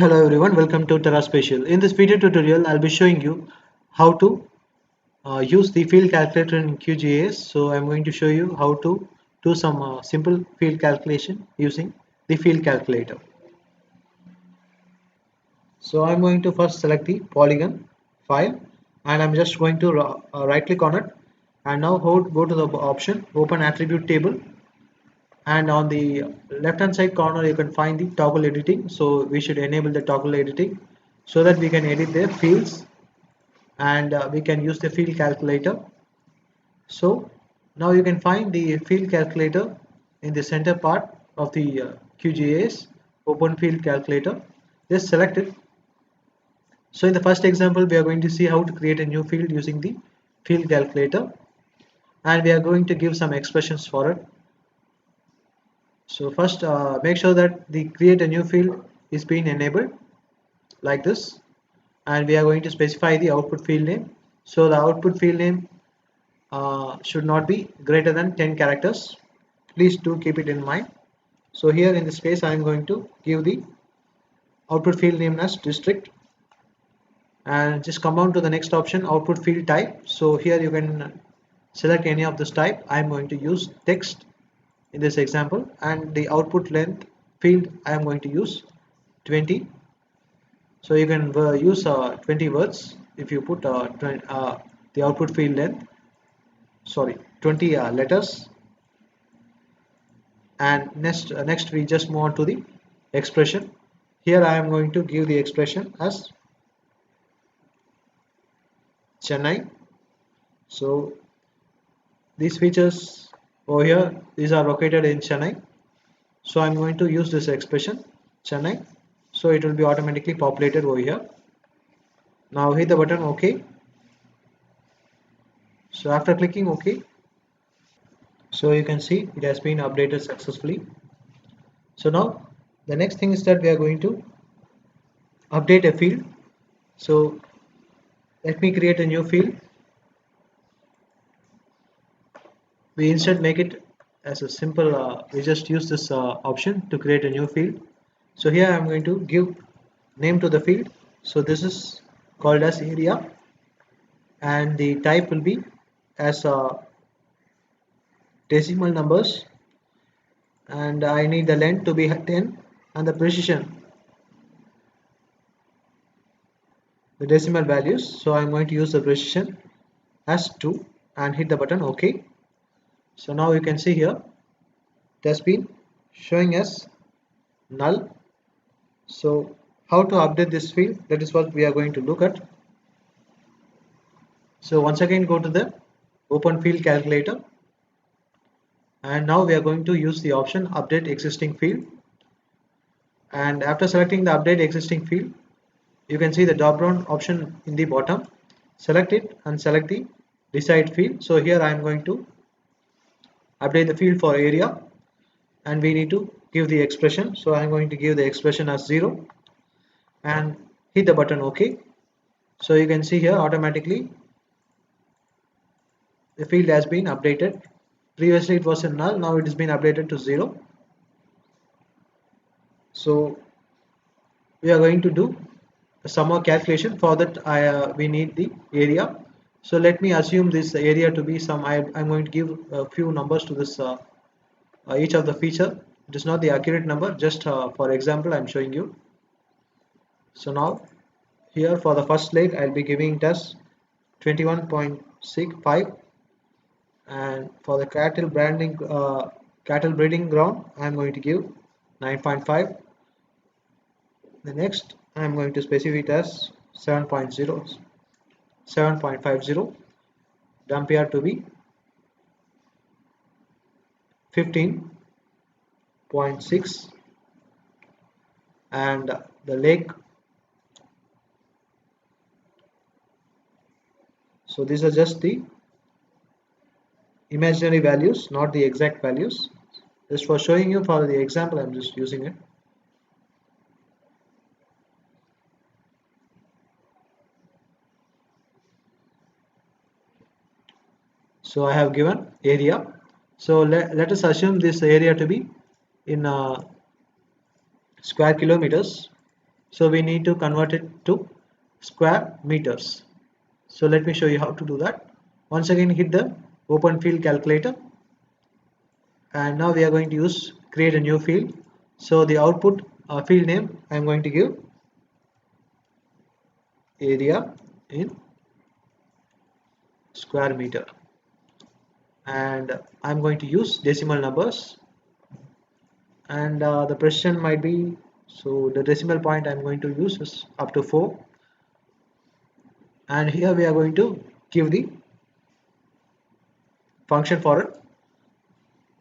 Hello everyone, welcome to TerraSpatial. In this video tutorial, I'll be showing you how to use the field calculator in QGIS. So I'm going to show you how to do some simple field calculation using the field calculator. So I'm going to first select the polygon file and I'm just going to right click on it and now go to the option open attribute table, and on the left hand side corner you can find the toggle editing. So we should enable the toggle editing so that we can edit the fields and we can use the field calculator. So now you can find the field calculator in the center part of the QGIS open field calculator. Just select it. So in the first example we are going to see how to create a new field using the field calculator, and we are going to give some expressions for it. So first make sure that the create a new field is being enabled like this, and we are going to specify the output field name. So the output field name should not be greater than 10 characters. Please do keep it in mind. So here in this case I am going to give the output field name as district, and just come on to the next option, output field type. So here you can select any of this type. I am going to use text in this example, and the output length field I am going to use 20. So you can use 20 words if you put the output field length, sorry, 20 letters. And next we just move on to the expression. Here I am going to give the expression as Chennai. So these features over here, these are located in Chennai. So I'm going to use this expression Chennai. So it will be automatically populated over here. Now hit the button OK. So after clicking OK, so you can see it has been updated successfully. So now the next thing is that we are going to update a field. So let me create a new field. We instead make it as a simple, we just use this option to create a new field. So here I am going to give name to the field. So this is called as area, and the type will be as decimal numbers, and I need the length to be 10 and the precision, the decimal values. So I'm going to use the precision as 2 and hit the button OK. So now you can see here it has been showing as null. So how to update this field, that is what we are going to look at. So once again go to the open field calculator, and now we are going to use the option update existing field. And after selecting the update existing field, you can see the drop down option in the bottom. Select it and select the decide field. So here I am going to update the field for area, and we need to give the expression. So I am going to give the expression as 0 and hit the button OK. So you can see here automatically the field has been updated. Previously it was a null, now it has been updated to 0. So we are going to do some more calculation. For that we need the area. So let me assume this area to be some, I'm going to give a few numbers to this each of the feature. It is not the accurate number, just for example I'm showing you. So now here for the first leg I'll be giving it as 21.65, and for the cattle breeding ground I'm going to give 9.5. The next I'm going to specify it as 7.0, 7.50, dump yard to be 15.6, and the lake, so these are just the imaginary values, not the exact values. Just for showing you for the example I'm just using it. So I have given area. So let us assume this area to be in square kilometers. So we need to convert it to square meters. So let me show you how to do that. Once again, hit the open field calculator, and now we are going to create a new field. So the output field name I am going to give area in square meter, and I'm going to use decimal numbers, and the precision might be, so the decimal point I'm going to use is up to 4, and here we are going to give the function for it,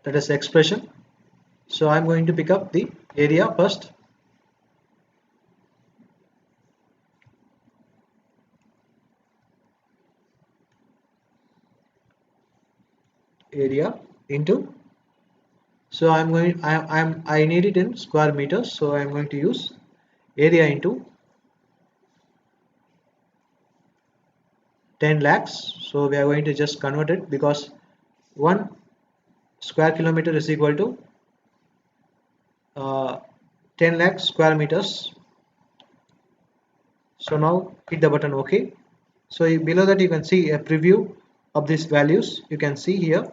that is expression. So I'm going to pick up the area first, area into, so I need it in square meters, so I'm going to use area into 10 lakhs. So we are going to just convert it, because 1 square kilometer is equal to 10 lakh square meters. So now hit the button OK. So below that you can see a preview of these values. You can see here,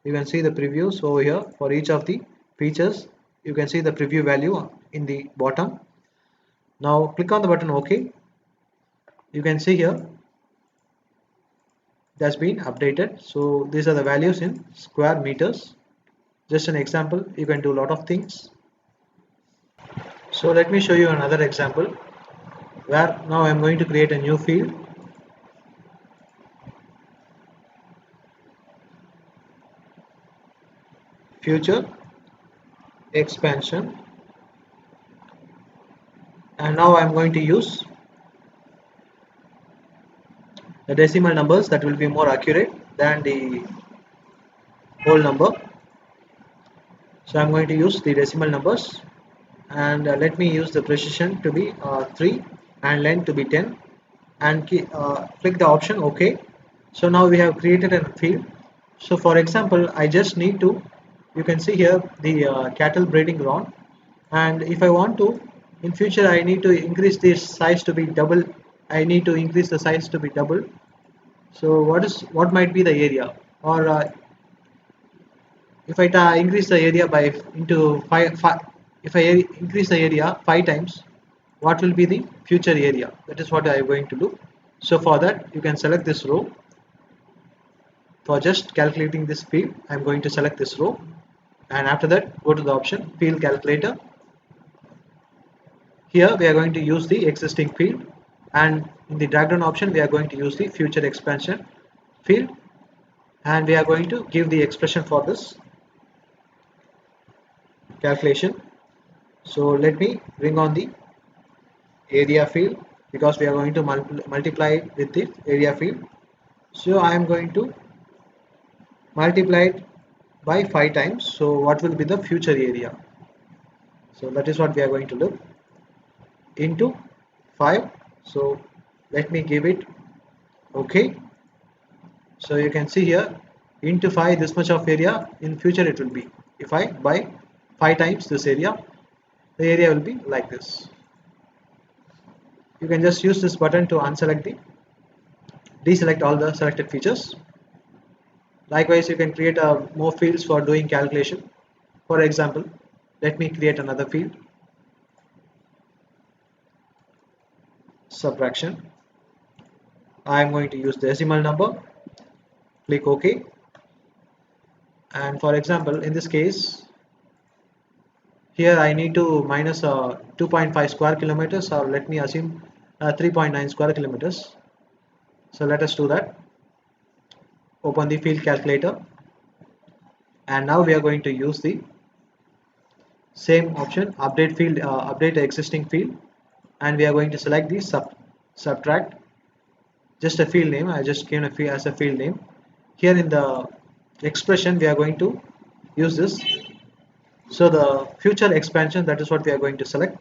you can see the previews over here for each of the features. You can see the preview value in the bottom. Now click on the button OK. You can see here that's been updated. So these are the values in square meters. Just an example, you can do a lot of things. So let me show you another example where now I'm going to create a new field. Future expansion, and now I'm going to use the decimal numbers that will be more accurate than the whole number. So I'm going to use the decimal numbers, and let me use the precision to be 3 and length to be 10, and click the option OK. So now we have created a field. So for example, I just need to, you can see here the cattle breeding ground, and if I want to, in future I need to increase this size to be double, I need to increase the size to be double. So what might be the area, or if I increase the area by into five, if I increase the area 5 times, what will be the future area? That is what I am going to do. So for that you can select this row. For just calculating this field, I am going to select this row, and after that go to the option field calculator. Here we are going to use the existing field, and in the drag down option we are going to use the future expansion field, and we are going to give the expression for this calculation. So let me bring on the area field, because we are going to multiply it with the area field. So I am going to multiply it by 5 times. So what will be the future area? So that is what we are going to look into 5. So let me give it OK. So you can see here into 5 this much of area, in future it will be, if I buy 5 times this area, the area will be like this. You can just use this button to deselect all the selected features. Likewise, you can create more fields for doing calculation. For example, let me create another field, subtraction. I am going to use decimal number, click OK, and for example in this case here I need to minus 2.5 square kilometers, or let me assume 3.9 square kilometers. So let us do that. Open the field calculator, and now we are going to use the same option, update field, update the existing field, and we are going to select the subtract, just a field name. I just came as a field name. Here in the expression we are going to use this. So the future expansion, that is what we are going to select.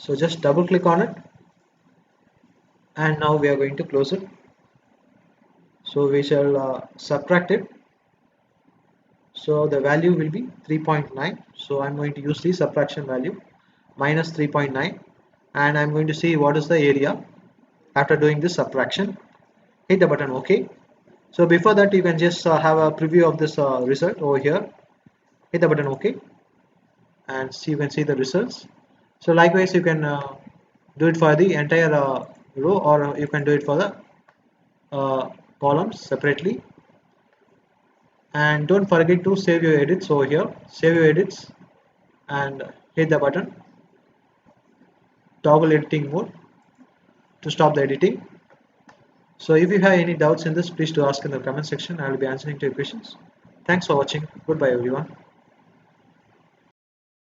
So just double click on it, and now we are going to close it. So we shall subtract it. So the value will be 3.9. So I'm going to use the subtraction value, minus 3.9, and I'm going to see what is the area after doing this subtraction. Hit the button OK. So before that, you can just have a preview of this result over here. Hit the button OK, and see, you can see the results. So likewise, you can do it for the entire row, or you can do it for the columns separately. And don't forget to save your edits over here. Save your edits and hit the button, toggle editing mode to stop the editing. So if you have any doubts in this, please do ask in the comment section. I will be answering to your questions. Thanks for watching. Goodbye everyone.